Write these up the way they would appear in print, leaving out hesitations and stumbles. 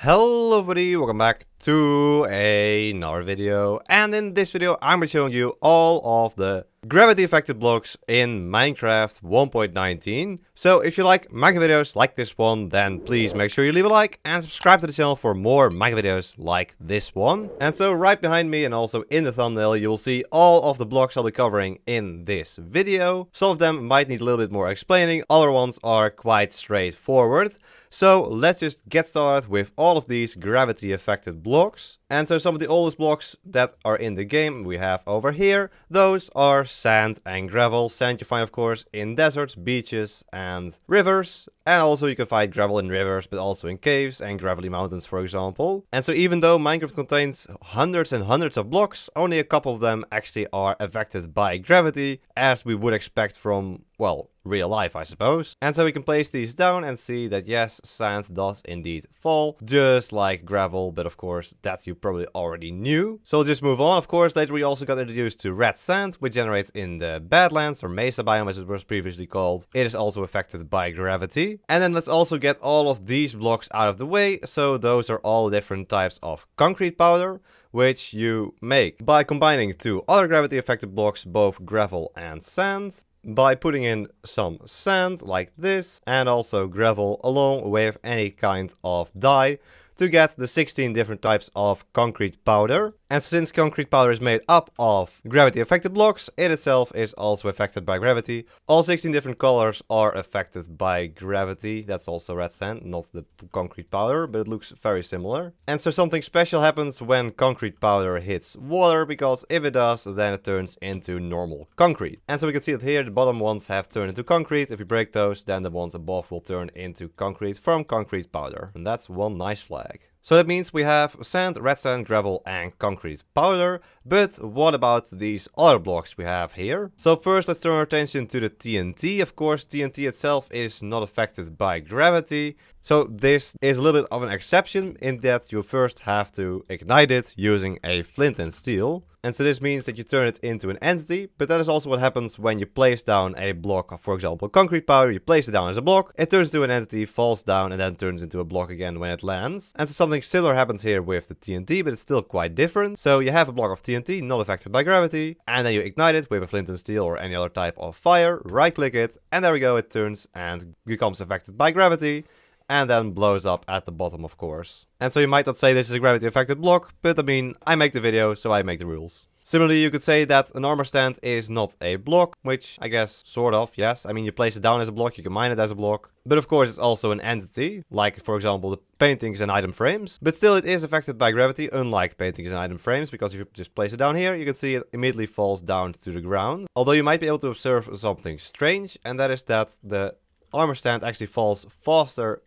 Hello everybody, welcome back to another video, and in this video I'm going to be showing you all of the gravity affected blocks in Minecraft 1.19. So if you like Minecraft videos like this one, then please make sure you leave a like and subscribe to the channel for more Minecraft videos like this one. And so right behind me and also in the thumbnail you will see all of the blocks I'll be covering in this video. Some of them might need a little bit more explaining, other ones are quite straightforward. So let's just get started with all of these gravity affected blocks. And so some of the oldest blocks that are in the game we have over here, those are sand and gravel. Sand you find of course in deserts, beaches and rivers. And also you can find gravel in rivers, but also in caves and gravelly mountains, for example. And so even though Minecraft contains hundreds and hundreds of blocks, only a couple of them actually are affected by gravity, as we would expect from, well, real life, I suppose. And so we can place these down and see that yes, sand does indeed fall, just like gravel, but of course that you probably already knew. So we'll just move on. Of course, later we also got introduced to red sand, which generates in the Badlands, or Mesa biome as it was previously called. It is also affected by gravity. And then let's also get all of these blocks out of the way. So those are all different types of concrete powder, which you make by combining two other gravity affected blocks, both gravel and sand, by putting in some sand like this and also gravel along with any kind of dye to get the 16 different types of concrete powder. And since concrete powder is made up of gravity affected blocks, it itself is also affected by gravity. All 16 different colors are affected by gravity. That's also red sand, not the concrete powder, but it looks very similar. And so something special happens when concrete powder hits water, because if it does, then it turns into normal concrete. And so we can see that here the bottom ones have turned into concrete. If you break those, then the ones above will turn into concrete from concrete powder. And that's one nice flag. So that means we have sand, red sand, gravel and concrete powder. But what about these other blocks we have here? So first let's turn our attention to the TNT. Of course, TNT itself is not affected by gravity. So this is a little bit of an exception in that you first have to ignite it using a flint and steel. And so this means that you turn it into an entity, but that is also what happens when you place down a block of, for example, concrete powder. You place it down as a block, it turns into an entity, falls down, and then turns into a block again when it lands. And so something similar happens here with the TNT, but it's still quite different. So you have a block of TNT, not affected by gravity, and then you ignite it with a flint and steel or any other type of fire, right-click it, and there we go, it turns and becomes affected by gravity. And then blows up at the bottom, of course. And so you might not say this is a gravity affected block, but I mean, I make the video, so I make the rules. Similarly, you could say that an armor stand is not a block, which I guess sort of, yes. I mean, you place it down as a block, you can mine it as a block. But of course, it's also an entity, like for example, the paintings and item frames. But still, it is affected by gravity, unlike paintings and item frames, because if you just place it down here, you can see it immediately falls down to the ground. Although you might be able to observe something strange, and that is that the armor stand actually falls faster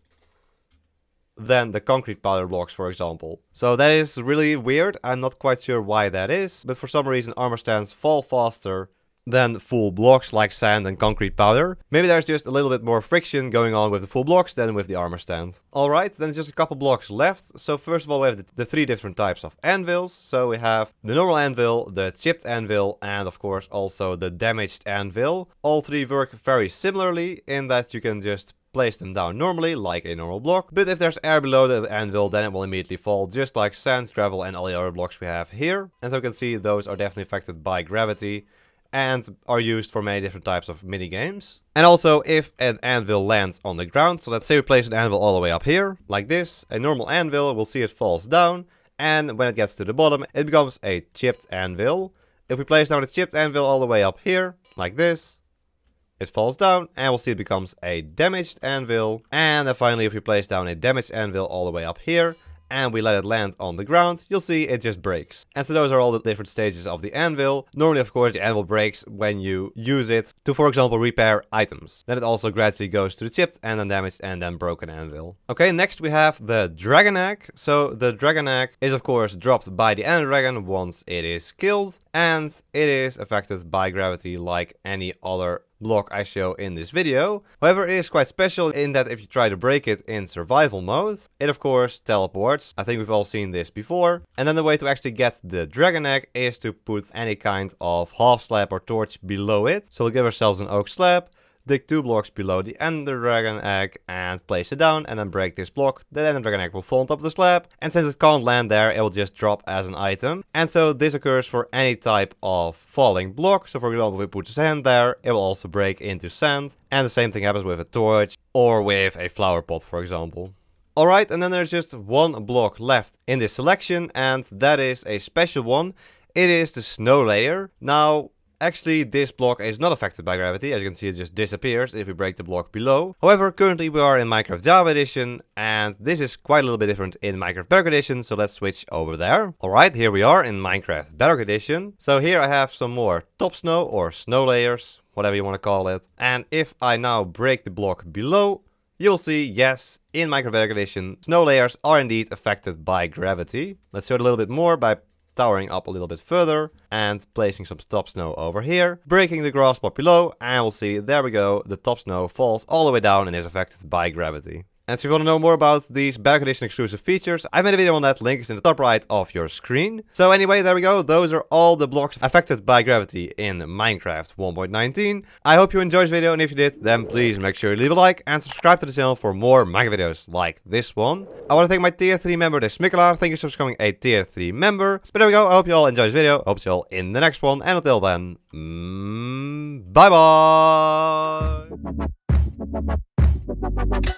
than the concrete powder blocks, for example. So that is really weird. I'm not quite sure why that is, but for some reason armor stands fall faster than full blocks like sand and concrete powder. Maybe there's just a little bit more friction going on with the full blocks than with the armor stand. Alright, then just a couple blocks left. So first of all we have the three different types of anvils. So we have the normal anvil, the chipped anvil, and of course also the damaged anvil. All three work very similarly in that you can just place them down normally, like a normal block. But if there's air below the anvil, then it will immediately fall, just like sand, gravel, and all the other blocks we have here. And so you can see those are definitely affected by gravity and are used for many different types of mini games. And also, if an anvil lands on the ground, so let's say we place an anvil all the way up here, like this, a normal anvil, we'll see it falls down, and when it gets to the bottom, it becomes a chipped anvil. If we place down a chipped anvil all the way up here, like this, it falls down, and we'll see it becomes a damaged anvil. And then finally, if we place down a damaged anvil all the way up here, and we let it land on the ground, you'll see it just breaks. And so those are all the different stages of the anvil. Normally, of course, the anvil breaks when you use it to, for example, repair items. Then it also gradually goes to the chipped and then damaged and then broken anvil. Okay, next we have the dragon egg. So the dragon egg is, of course, dropped by the end dragon once it is killed, and it is affected by gravity like any other block I show in this video. However, it is quite special in that if you try to break it in survival mode, it of course teleports. I think we've all seen this before. And then the way to actually get the dragon egg is to put any kind of half slab or torch below it. So we'll give ourselves an oak slab, dig 2 blocks below the ender dragon egg and place it down and then break this block. The ender dragon egg will fall on top of the slab, and since it can't land there, it will just drop as an item. And so this occurs for any type of falling block. So for example, if we put sand there, it will also break into sand. And the same thing happens with a torch or with a flower pot, for example. Alright, and then there's just one block left in this selection, and that is a special one. It is the snow layer. Now, actually, this block is not affected by gravity. As you can see, it just disappears if we break the block below. However, currently we are in Minecraft Java Edition, and this is quite a little bit different in Minecraft Bedrock Edition, so let's switch over there. Alright, here we are in Minecraft Bedrock Edition. So here I have some more top snow or snow layers, whatever you want to call it. And if I now break the block below, you'll see, yes, in Minecraft Bedrock Edition, snow layers are indeed affected by gravity. Let's show it a little bit more by towering up a little bit further and placing some top snow over here, breaking the grass plot below, and we'll see, there we go, the top snow falls all the way down and is affected by gravity. And so if you want to know more about these Bedrock Edition exclusive features, I made a video on that, link is in the top right of your screen. So anyway, there we go, those are all the blocks affected by gravity in Minecraft 1.19. I hope you enjoyed this video, and if you did, then please make sure you leave a like and subscribe to the channel for more Minecraft videos like this one. I want to thank my tier 3 member, this Mikkelar. Thank you for becoming a tier 3 member. But there we go, I hope you all enjoyed this video, hope to see you all in the next one, and until then, bye bye!